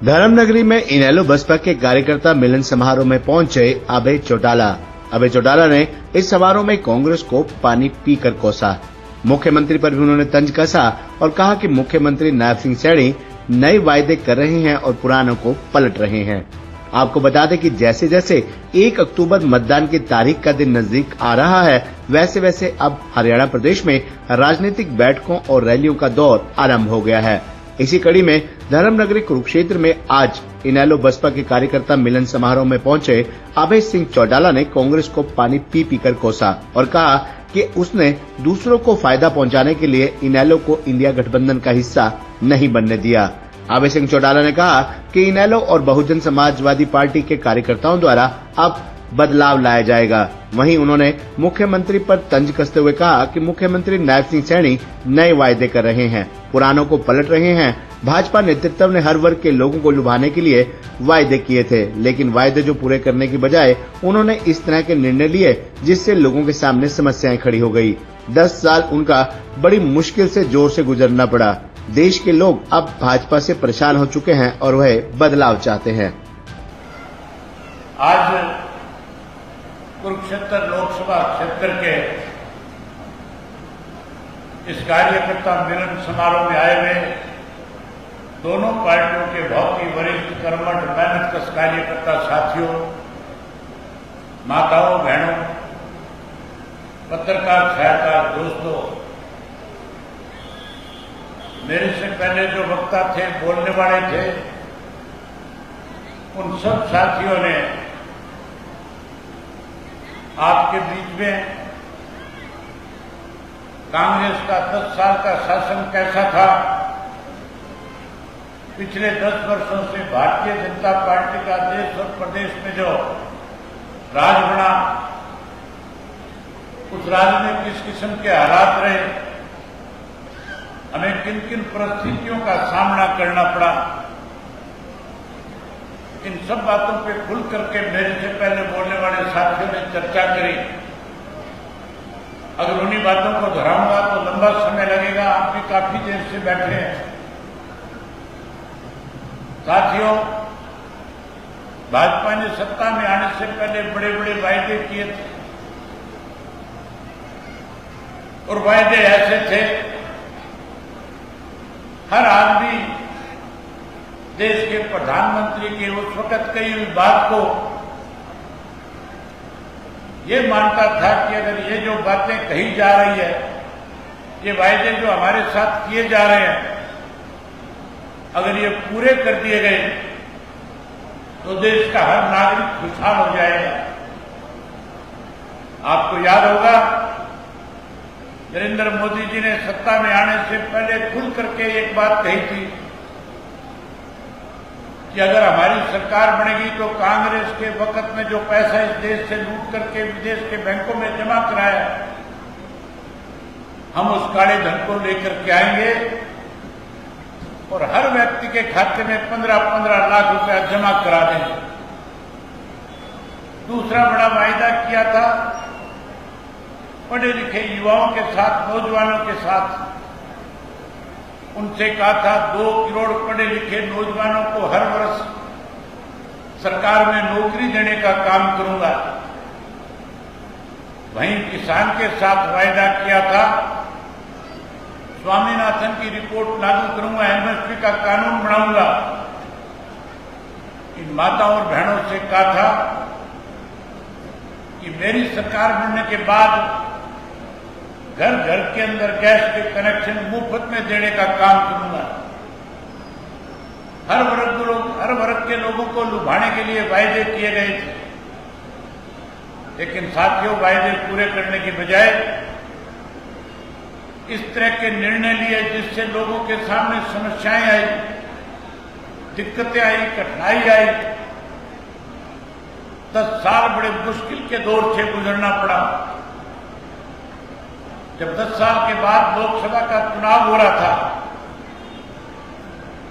धर्मनगरी में इनेलो बसपा के कार्यकर्ता मिलन समारोह में पहुंचे अभय चौटाला। अभय चौटाला ने इस समारोह में कांग्रेस को पानी पीकर कोसा। मुख्यमंत्री पर भी उन्होंने तंज कसा और कहा कि मुख्यमंत्री नायब सिंह सैनी नए वायदे कर रहे हैं और पुरानों को पलट रहे हैं। आपको बता दें कि जैसे जैसे 1 अक्टूबर मतदान की तारीख का दिन नजदीक आ रहा है, वैसे वैसे अब हरियाणा प्रदेश में राजनीतिक बैठकों और रैलियों का दौर आरंभ हो गया है। इसी कड़ी में धर्मनगरी कुरुक्षेत्र में आज इनेलो बसपा के कार्यकर्ता मिलन समारोह में पहुंचे अभय सिंह चौटाला ने कांग्रेस को पानी पी पी कर कोसा और कहा कि उसने दूसरों को फायदा पहुंचाने के लिए इनेलो को इंडिया गठबंधन का हिस्सा नहीं बनने दिया। अभय सिंह चौटाला ने कहा कि इनेलो और बहुजन समाजवादी पार्टी के कार्यकर्ताओं द्वारा अब बदलाव लाया जाएगा। वहीं उन्होंने मुख्यमंत्री पर तंज कसते हुए कहा कि मुख्यमंत्री नायब सिंह सैनी नए वायदे कर रहे हैं, पुरानों को पलट रहे हैं। भाजपा नेतृत्व ने हर वर्ग के लोगों को लुभाने के लिए वायदे किए थे, लेकिन वायदे जो पूरे करने की बजाय उन्होंने इस तरह के निर्णय लिए जिससे लोगों के सामने समस्याएं खड़ी हो गई। 10 साल उनका बड़ी मुश्किल से जोर से गुजरना पड़ा। देश के लोग अब भाजपा से परेशान हो चुके हैं और वह बदलाव चाहते हैं। आज कुरुक्षेत्र लोकसभा क्षेत्र के इस कार्यकर्ता मिलन समारोह में आए हुए दोनों पार्टियों के बहुत ही वरिष्ठ कर्मठ मेहनतकश कार्यकर्ता साथियों, माताओं, बहनों, पत्रकार सहायता दोस्तों, मेरे से पहले जो वक्ता थे, बोलने वाले थे, उन सब साथियों ने आपके बीच में कांग्रेस का 10 साल का शासन कैसा था, पिछले 10 वर्षों से भारतीय जनता पार्टी का देश और प्रदेश में जो राज बना, उस राज में किस किस्म के हालात रहे, हमें किन किन परिस्थितियों का सामना करना पड़ा, इन सब बातों पे खुल करके मेरे से पहले बोलने वाले साथियों ने चर्चा करी। अगर उन्हीं बातों को दोहराऊंगा तो लंबा समय लगेगा। आप भी काफी देर से बैठे हैं। साथियों, भाजपा ने सत्ता में आने से पहले बड़े बड़े वायदे किए थे और वायदे ऐसे थे, हर आदमी देश के प्रधानमंत्री के उस वक्त कही हुई बात को ये मानता था कि अगर ये जो बातें कही जा रही है, ये वायदे जो हमारे साथ किए जा रहे हैं, अगर ये पूरे कर दिए गए तो देश का हर नागरिक खुशहाल हो जाएगा। आपको याद होगा, नरेंद्र मोदी जी ने सत्ता में आने से पहले खुल करके एक बात कही थी कि अगर हमारी सरकार बनेगी तो कांग्रेस के वक्त में जो पैसा इस देश से लूट करके विदेश के बैंकों में जमा कराया, हम उस काले धन को लेकर के आएंगे और हर व्यक्ति के खाते में 15-15 लाख रुपया जमा करा देंगे। दूसरा बड़ा वायदा किया था, पढ़े लिखे युवाओं के साथ, नौजवानों के साथ, उनसे कहा था 2 करोड़ पढ़े लिखे नौजवानों को हर वर्ष सरकार में नौकरी देने का काम करूंगा। वहीं किसान के साथ वायदा किया था, स्वामीनाथन की रिपोर्ट लागू करूंगा, एमएसपी का कानून बनाऊंगा। इन माताओं और बहनों से कहा था कि मेरी सरकार बनने के बाद घर घर के अंदर गैस के कनेक्शन मुफ्त में देने का काम करूंगा। हर वर्ग के लोगों को लुभाने के लिए वायदे किए गए थे, लेकिन साथियों, वायदे पूरे करने की बजाय इस तरह के निर्णय लिए जिससे लोगों के सामने समस्याएं आई, दिक्कतें आई, कठिनाई आई। 10 साल बड़े मुश्किल के दौर से गुजरना पड़ा। जब 10 साल के बाद लोकसभा का चुनाव हो रहा था,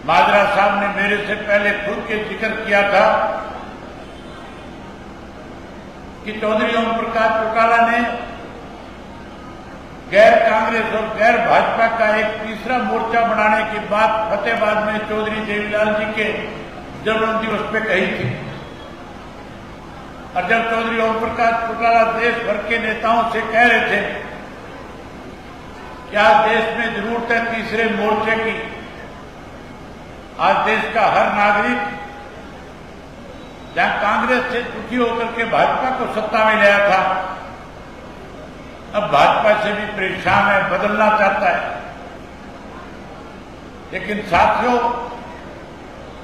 माजरा साहब ने मेरे से पहले खुद के जिक्र किया था कि चौधरी ओम प्रकाश चौटाला ने गैर कांग्रेस और गैर भाजपा का एक तीसरा मोर्चा बनाने की बात फतेहाबाद में चौधरी देवीलाल जी के जन्म दिवस पे कही थी। और जब चौधरी ओम प्रकाश चौटाला देश भर के नेताओं से कह रहे थे कि आज देश में जरूरत है तीसरे मोर्चे की, आज देश का हर नागरिक जहां कांग्रेस से दुखी होकर के भाजपा को सत्ता में लाया था, अब भाजपा से भी परेशान है, बदलना चाहता है। लेकिन साथियों,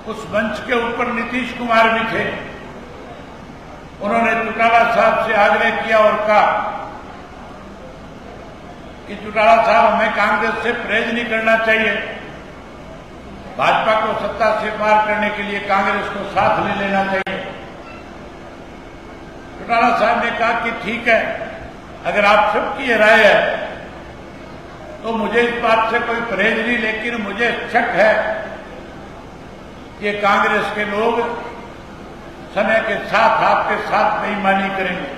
उस मंच के ऊपर नीतीश कुमार भी थे। उन्होंने चौटाला साहब से आग्रह किया और कहा कि चौटाला साहब, हमें कांग्रेस से परहेज नहीं करना चाहिए, भाजपा को सत्ता से पार करने के लिए कांग्रेस को साथ ले लेना चाहिए। चौटाला साहब ने कहा कि ठीक है, अगर आप सबकी ये राय है तो मुझे इस बात से कोई परहेज नहीं, लेकिन मुझे शक है कि कांग्रेस के लोग समय के साथ आपके साथ बेईमानी करेंगे।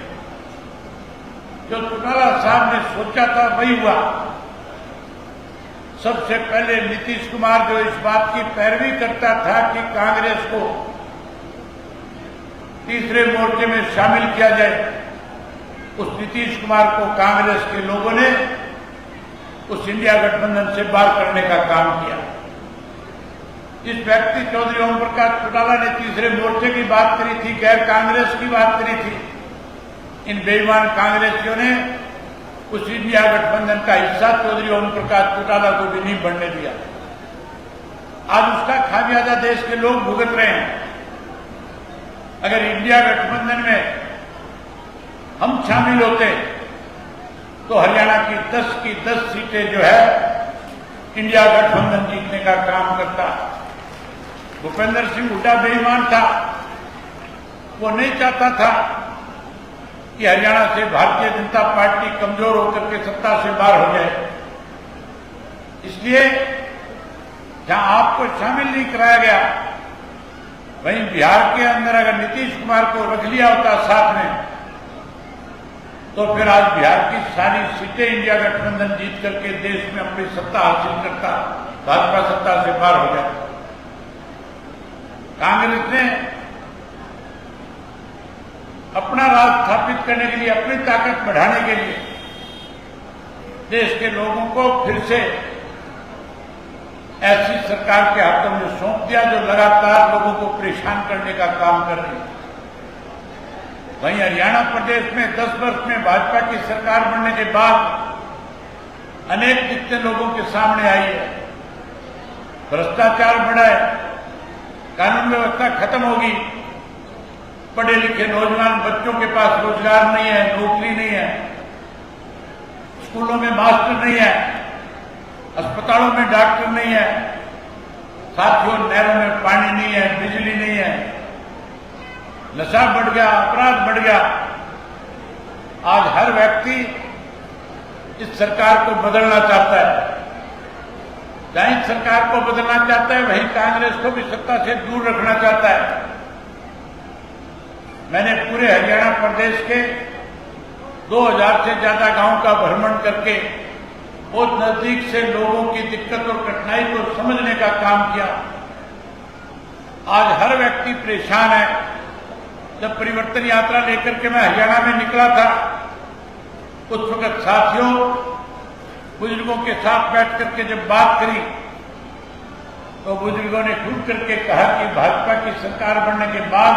जो चौटाला साहब ने सोचा था वही हुआ। सबसे पहले नीतीश कुमार जो इस बात की पैरवी करता था कि कांग्रेस को तीसरे मोर्चे में शामिल किया जाए, उस नीतीश कुमार को कांग्रेस के लोगों ने उस इंडिया गठबंधन से बाहर करने का काम किया। जिस व्यक्ति चौधरी ओम प्रकाश चौटाला ने तीसरे मोर्चे की बात करी थी, गैर कांग्रेस की बात करी थी, इन बेईमान कांग्रेसियों ने उस इंडिया गठबंधन का हिस्सा चौधरी ओम प्रकाश चौटाला को भी नहीं बनने दिया। आज उसका खामियाजा देश के लोग भुगत रहे हैं। अगर इंडिया गठबंधन में हम शामिल होते तो हरियाणा की 10 की 10 सीटें जो है इंडिया गठबंधन जीतने का काम करता। भूपेंद्र सिंह हुड्डा बेईमान था, वो नहीं चाहता था कि हरियाणा से भारतीय जनता पार्टी कमजोर होकर के सत्ता से बाहर हो जाए। इसलिए जहां आपको शामिल नहीं कराया गया, वहीं बिहार के अंदर अगर नीतीश कुमार को रख लिया होता साथ में, तो फिर आज बिहार की सारी सीटें इंडिया गठबंधन जीत करके देश में अपनी सत्ता हासिल करता, भाजपा सत्ता से बाहर हो जाता। कांग्रेस ने अपना राज स्थापित करने के लिए, अपनी ताकत बढ़ाने के लिए देश के लोगों को फिर से ऐसी सरकार के हाथों में सौंप दिया जो लगातार लोगों को परेशान करने का काम कर रही है। वहीं हरियाणा प्रदेश में 10 वर्ष में भाजपा की सरकार बनने के बाद अनेक दिक्कतें लोगों के सामने आई है। भ्रष्टाचार बढ़ा है, कानून व्यवस्था खत्म होगी, पढ़े लिखे नौजवान बच्चों के पास रोजगार नहीं है, नौकरी नहीं है, स्कूलों में मास्टर नहीं है, अस्पतालों में डॉक्टर नहीं है, साथियों नहरों में पानी नहीं है, बिजली नहीं है, नशा बढ़ गया, अपराध बढ़ गया। आज हर व्यक्ति इस सरकार को बदलना चाहता है। जहां इस सरकार को बदलना चाहता है, वहीं कांग्रेस को भी सत्ता से दूर रखना चाहता है। मैंने पूरे हरियाणा प्रदेश के 2000 से ज्यादा गांव का भ्रमण करके बहुत नजदीक से लोगों की दिक्कत और कठिनाई को समझने का काम किया। आज हर व्यक्ति परेशान है। जब परिवर्तन यात्रा लेकर के मैं हरियाणा में निकला था, उस वक्त साथियों, बुजुर्गों के साथ बैठ करके जब बात करी तो बुजुर्गों ने खुद करके कहा कि भाजपा की सरकार बनने के बाद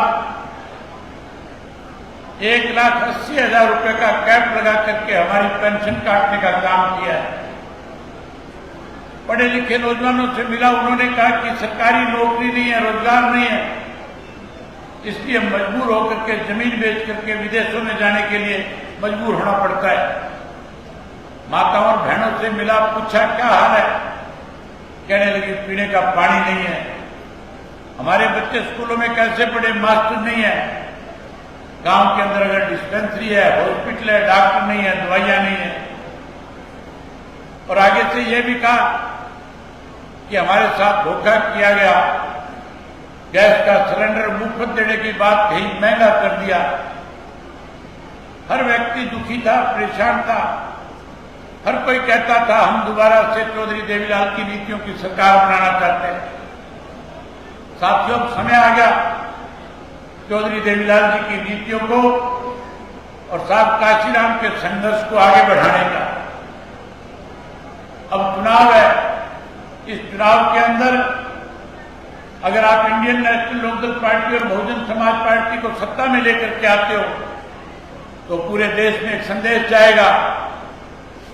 1,80,000 रुपए का कैप लगा करके हमारी पेंशन काटने का काम किया है। पढ़े लिखे नौजवानों से मिला, उन्होंने कहा कि सरकारी नौकरी नहीं है, रोजगार नहीं है, इसलिए मजबूर होकर के जमीन बेच करके विदेशों में जाने के लिए मजबूर होना पड़ता है। माताओं और बहनों से मिला, पूछा क्या हाल है, कहने लगी पीने का पानी नहीं है, हमारे बच्चे स्कूलों में कैसे पढ़े, मास्टर नहीं है, गांव के अंदर अगर डिस्पेंसरी है, हॉस्पिटल है, डॉक्टर नहीं है, दवाइयां नहीं है। और आगे से यह भी कहा कि हमारे साथ धोखा किया गया, गैस का सिलेंडर मुफ्त देने की बात कही, महंगा कर दिया। हर व्यक्ति दुखी था, परेशान था। हर कोई कहता था हम दोबारा से चौधरी देवीलाल की नीतियों की सरकार बनाना चाहते हैं। साथियों, अब समय आ गया चौधरी देवीलाल जी की नीतियों को और साहब काशीराम के संघर्ष को आगे बढ़ाने का। अब चुनाव है, इस चुनाव के अंदर अगर आप इंडियन नेशनल लोकदल पार्टी और बहुजन समाज पार्टी को सत्ता में लेकर के आते हो तो पूरे देश में एक संदेश जाएगा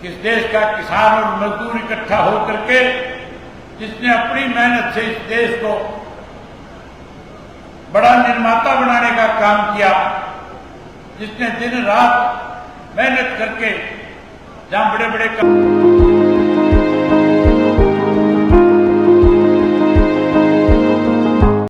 कि इस देश का किसान और मजदूर इकट्ठा होकर के जिसने अपनी मेहनत से इस देश को बड़ा निर्माता बनाने का काम किया, जिसने दिन रात मेहनत करके जहां बड़े बड़े